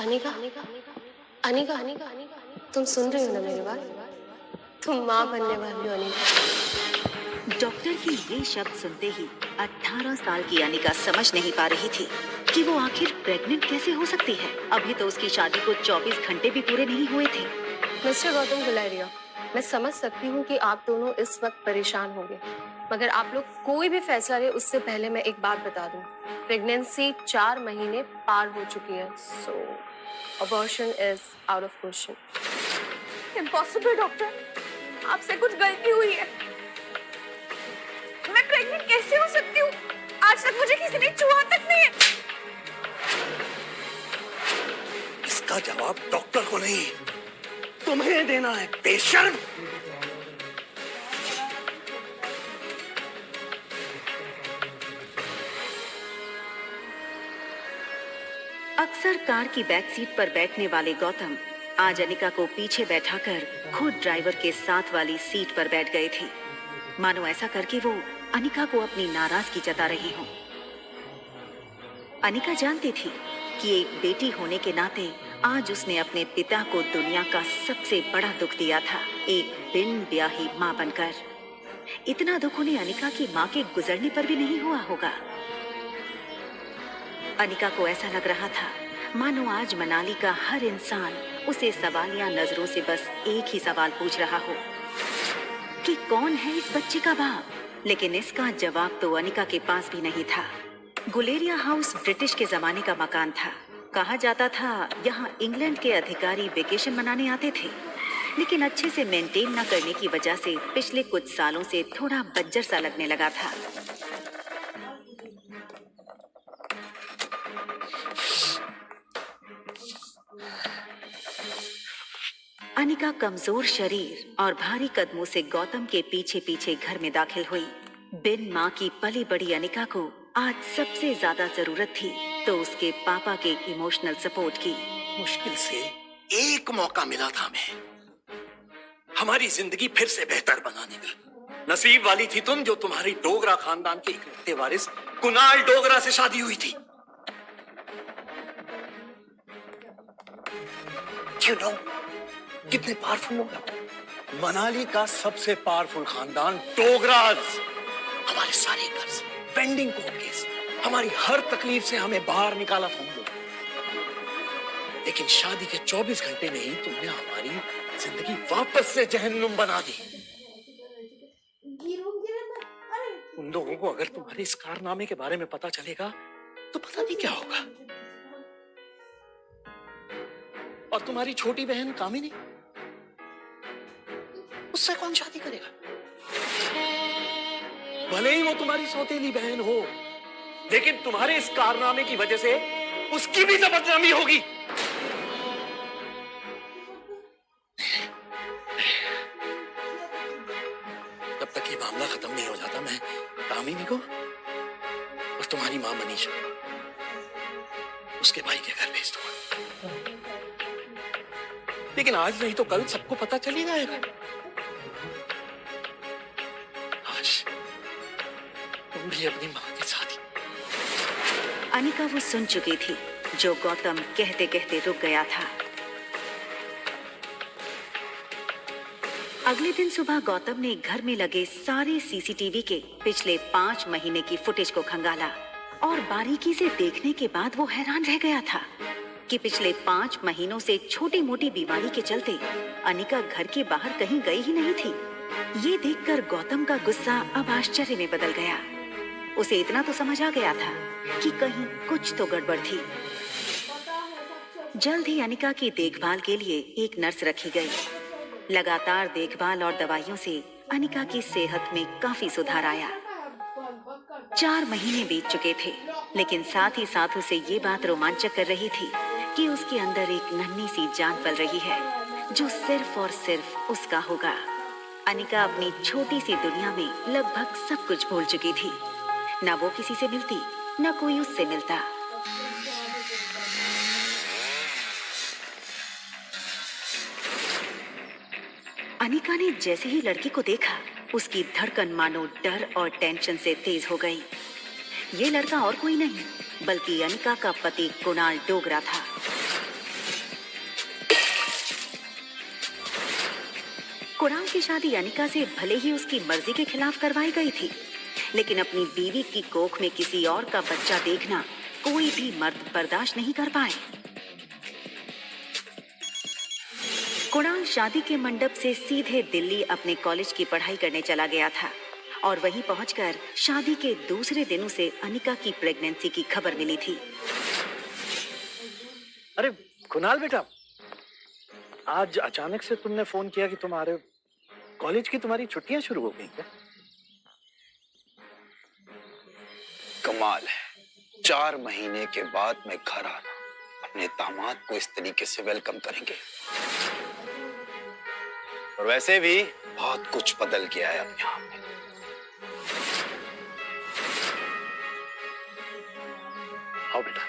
अनिका, अनिका, अनिका, तुम सुन रही हो ना मेरी बात? तुम माँ बनने वाली हो अनिका। डॉक्टर के ये शब्द सुनते ही 18 साल की अनिका समझ नहीं पा रही थी कि वो आखिर प्रेग्नेंट कैसे हो सकती है। अभी तो उसकी शादी को 24 घंटे भी पूरे नहीं हुए थे। मिस्टर गौतम गुलेरिया, मैं समझ सकती हूँ कि आप दोनों इस वक्त परेशान होंगे, मगर आप लोग कोई भी फैसला ले उससे पहले मैं एक बात बता दूं। प्रेगनेंसी 4 महीने पार हो चुकी है, so abortion is out of question. Impossible doctor, आपसे कुछ गलती हुई है। मैं प्रेग्नेंट कैसे हो सकती हूँ? आज तक मुझे किसी ने छुआ तक नहीं है। इसका जवाब डॉक्टर को नहीं, तुम्हें देना है, बेशर्म। अक्सर कार की बैक सीट पर बैठने वाले गौतम आज अनिका को पीछे बैठाकर खुद ड्राइवर के साथ वाली सीट पर बैठ गए थे, मानो ऐसा करके वो अनिका को अपनी नाराजगी जता रही हो। अनिका जानती थी कि एक बेटी होने के नाते आज उसने अपने पिता को दुनिया का सबसे बड़ा दुख दिया था, एक बिन ब्याही माँ बनकर। इतना दुख उन्हें अनिका की माँ के गुजरने पर भी नहीं हुआ होगा। अनिका को ऐसा लग रहा था मानो आज मनाली का हर इंसान उसे सवालिया नजरों से बस एक ही सवाल पूछ रहा हो कि कौन है इस बच्चे का बाप। लेकिन इसका जवाब तो अनिका के पास भी नहीं था। गुलेरिया हाउस ब्रिटिश के जमाने का मकान था। कहा जाता था यहाँ इंग्लैंड के अधिकारी वेकेशन मनाने आते थे, लेकिन अच्छे से मेंटेन न करने की वजह से पिछले कुछ सालों से थोड़ा बज्जर सा लगने लगा था। अनिका कमजोर शरीर और भारी कदमों से गौतम के पीछे पीछे घर में दाखिल हुई। बिन माँ की पली बड़ी अनिका को आज सबसे ज्यादा जरूरत थी तो उसके पापा के इमोशनल सपोर्ट की। मुश्किल से एक मौका मिला था हमें हमारी जिंदगी फिर से बेहतर बनाने का। नसीब वाली थी तुम जो तुम्हारी डोगरा खानदान के इकलौते वारिस कुणाल डोगरा से शादी हुई थी। You know, कितने पावरफुल लोग हैं। मनाली का सबसे पावरफुल खानदान डोगराज। हमारे सारे कर्ज, पेंडिंग कोर्ट केस, हमारी हर तकलीफ से हमें बाहर निकाला था उन लोगों। लेकिन शादी के 24 घंटे में ही तुमने हमारी जिंदगी वापस से जहन्नुम बना दी। उन लोगों को अगर तुम्हारे इस कारनामे के बारे में पता चलेगा तो पता नहीं क्या होगा। और तुम्हारी छोटी बहन कामिनी, उससे कौन शादी करेगा? भले ही वो तुम्हारी सौतेली बहन हो, लेकिन तुम्हारे इस कारनामे की वजह से उसकी भी तो बदनामी होगी। जब तक ये मामला खत्म नहीं हो जाता मैं कामिनी को और तुम्हारी मां मनीषा उसके भाई के घर भेज दूंगा। लेकिन आज नहीं तो कल सबको पता चल ही जाएगा। आज तुम भी अपनी मां के साथ ही। अनिका वो सुन चुकी थी जो गौतम कहते कहते रुक गया था। अगले दिन सुबह गौतम ने घर में लगे सारे सीसीटीवी के पिछले 5 महीने की फुटेज को खंगाला और बारीकी से देखने के बाद वो हैरान रह गया था कि पिछले 5 महीनों से छोटी मोटी बीमारी के चलते अनिका घर के बाहर कहीं गई ही नहीं थी। ये देखकर गौतम का गुस्सा अब आश्चर्य में बदल गया। उसे इतना तो समझ आ गया था कि कहीं कुछ तो गड़बड़ थी। जल्द ही अनिका की देखभाल के लिए एक नर्स रखी गई। लगातार देखभाल और दवाइयों से अनिका की सेहत में काफी सुधार आया। 4 महीने बीत चुके थे, लेकिन साथ ही साथ उसे ये बात रोमांचक कर रही थी कि उसके अंदर एक नन्ही सी जान पल रही है जो सिर्फ और सिर्फ उसका होगा। अनिका अपनी छोटी सी दुनिया में लगभग सब कुछ भूल चुकी थी। न वो किसी से मिलती, न कोई उससे मिलता। अनिका ने जैसे ही लड़की को देखा उसकी धड़कन मानो डर और टेंशन से तेज हो गई। ये लड़का और कोई नहीं बल्कि अनिका का पति कुणाल डोगरा था। कुणाल की शादी अनिका से भले ही उसकी मर्जी के खिलाफ करवाई गई थी, लेकिन अपनी बीवी की कोख में किसी और का बच्चा देखना कोई भी मर्द बर्दाश्त नहीं कर पाए। कुणाल शादी के मंडप से सीधे दिल्ली अपने कॉलेज की पढ़ाई करने चला गया था और वहीं पहुंचकर शादी के दूसरे दिन उसे अनिका की प्रेगनेंसी की खबर मिली थी। अरे कुणाल बेटा, आज अचानक से तुमने फोन किया कि तुम आ रहे हो। कॉलेज की तुम्हारी छुट्टियां शुरू हो गई क्या? कमाल है, 4 महीने के बाद मैं घर आना, अपने दामाद को इस तरीके से वेलकम करेंगे। और वैसे भी बहुत कुछ बदल गया है अब यहाँ पे। आओ बेटा,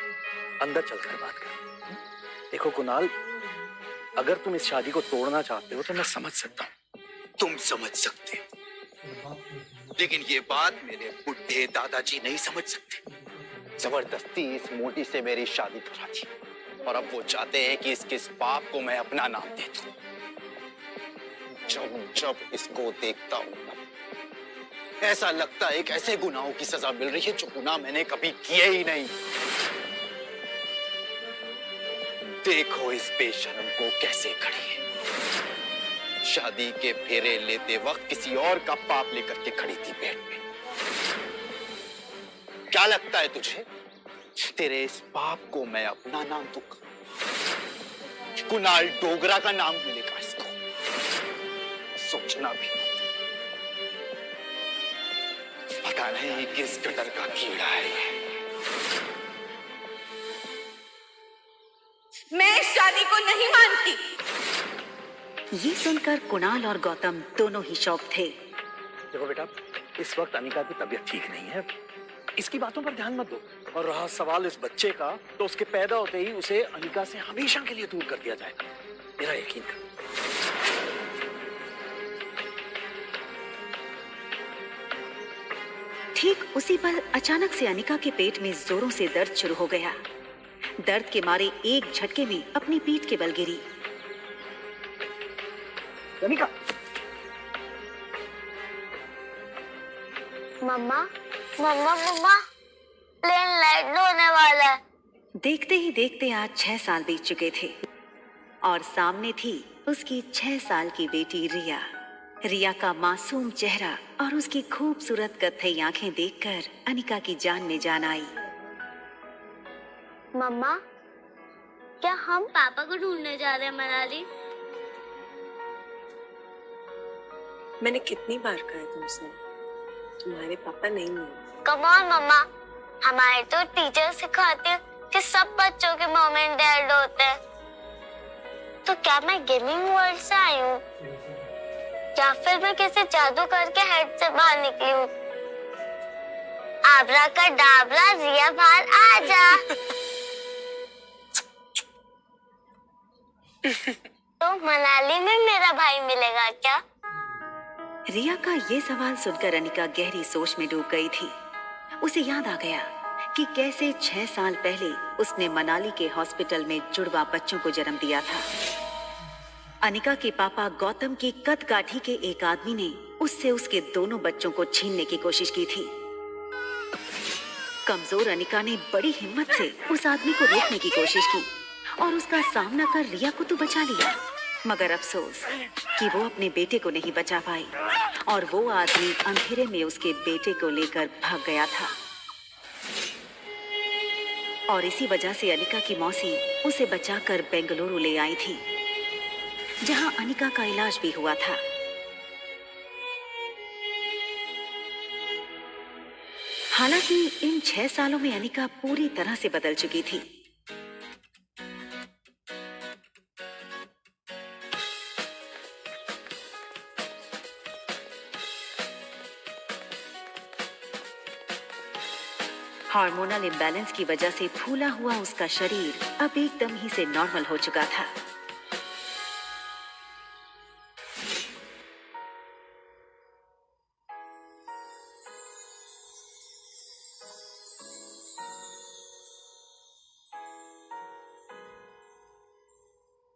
अंदर चलकर बात कर। देखो कुणाल, अगर तुम इस शादी को तोड़ना चाहते हो तो मैं समझ सकता हूँ। तुम समझ सकते हो, लेकिन ये बात मेरे बुढ़े दादाजी नहीं समझ सकते। जबरदस्ती इस मोटी से मेरी शादी करा दी और अब वो चाहते हैं कि इसके इस पाप को मैं अपना नाम दे दूं। जब जब इसको देखता हूं ऐसा लगता है कि ऐसे गुनाहों की सजा मिल रही है जो गुनाह मैंने कभी किए ही नहीं। देखो इस बेशर्म को कैसे खड़ी है। शादी के फेरे लेते वक्त किसी और का पाप लेकर के खड़ी थी पेट में। क्या लगता है तुझे तेरे इस पाप को मैं अपना नाम दूंगा? कुणाल डोगरा का नाम मिलेगा इसको। सोचना भी मत। पता नहीं किस गटर का कीड़ा है ये। मैं इस शादी को नहीं मानती। ये सुनकर कुणाल और गौतम दोनों ही शॉक थे। देखो बेटा, इस वक्त अनिका की तबीयत ठीक नहीं है, इसकी बातों पर ध्यान मत दो। और रहा सवाल इस बच्चे का, तो उसके पैदा होते ही उसे अनिका से हमेशा के लिए दूर कर दिया जाएगा, मेरा यकीन कर। ठीक उसी पल अचानक से अनिका के पेट में जोरों से दर्द शुरू हो गया। दर्द के मारे एक झटके में अपनी पीठ के बल गिरी। अनिका, मम्मा मम्मा मम्मा, प्लेन लैंड होने वाला है। देखते ही देखते आज 6 साल बीत चुके थे और सामने थी उसकी 6 साल की बेटी रिया। रिया का मासूम चेहरा और उसकी खूबसूरत कत्थई आंखें देखकर अनिका की जान में जान आई। मम्मा, क्या हम पापा को ढूंढने जा रहे हैं मनाली? मैंने कितनी बार कहा तुमसे, तुम्हारे पापा नहीं है। कम ऑन मम्मा, हमारे तो टीचर सिखाते हैं कि सब बच्चों के मॉम एंड डैड होते हैं। तो क्या मैं गेमिंग वर्ल्ड से आई हूँ या फिर मैं किसी जादू करके हेड से बाहर निकली हूँ? आबरा का डाबरा, रिया बाहर आ जा। तो मनाली में मेरा भाई मिलेगा क्या? रिया का ये सवाल सुनकर अनिका गहरी सोच में डूब गई थी। उसे याद आ गया कि कैसे 6 साल पहले उसने मनाली के हॉस्पिटल में जुड़वा बच्चों को जन्म दिया था। अनिका के पापा गौतम की कद काठी के एक आदमी ने उससे उसके दोनों बच्चों को छीनने की कोशिश की थी। कमजोर अनिका ने बड़ी हिम्मत से उस आदमी को रोकने की कोशिश की और उसका सामना कर रिया को तो बचा लिया, मगर अफसोस कि वो अपने बेटे को नहीं बचा पाई और वो आदमी अंधेरे में उसके बेटे को लेकर भाग गया था। और इसी वजह से अनिका की मौसी उसे बचाकर बेंगलुरु ले आई थी, जहां अनिका का इलाज भी हुआ था। हालांकि इन 6 सालों में अनिका पूरी तरह से बदल चुकी थी। हार्मोनल इम्बैलेंस की वजह से फूला हुआ उसका शरीर अब एकदम ही से नॉर्मल हो चुका था।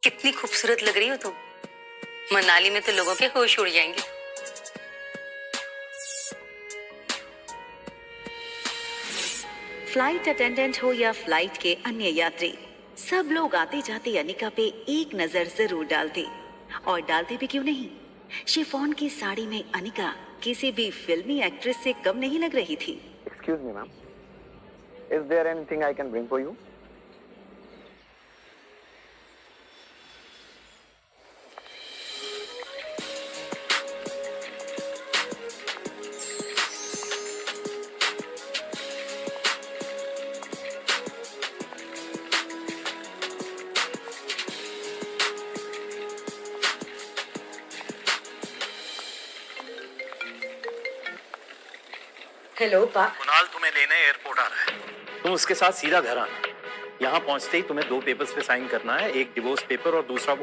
कितनी खूबसूरत लग रही हो तुम। मनाली में तो लोगों के होश उड़ जाएंगे। फ्लाइट अटेंडेंट हो या फ्लाइट के अन्य यात्री, सब लोग आते जाते अनिका पे एक नजर जरूर डालते, और डालते भी क्यों नहीं। शिफॉन की साड़ी में अनिका किसी भी फिल्मी एक्ट्रेस से कम नहीं लग रही थी। Excuse me, ma'am. Is there anything I can bring for you? Hello पा। कुणाल तुम्हें लेने एयरपोर्ट आ रहा है, तुम उसके साथ सीधा घर आना। यहाँ पहुंचते ही तुम्हें 2 पेपर्स पे साइन करना है, एक डिवोर्स पेपर और दूसरा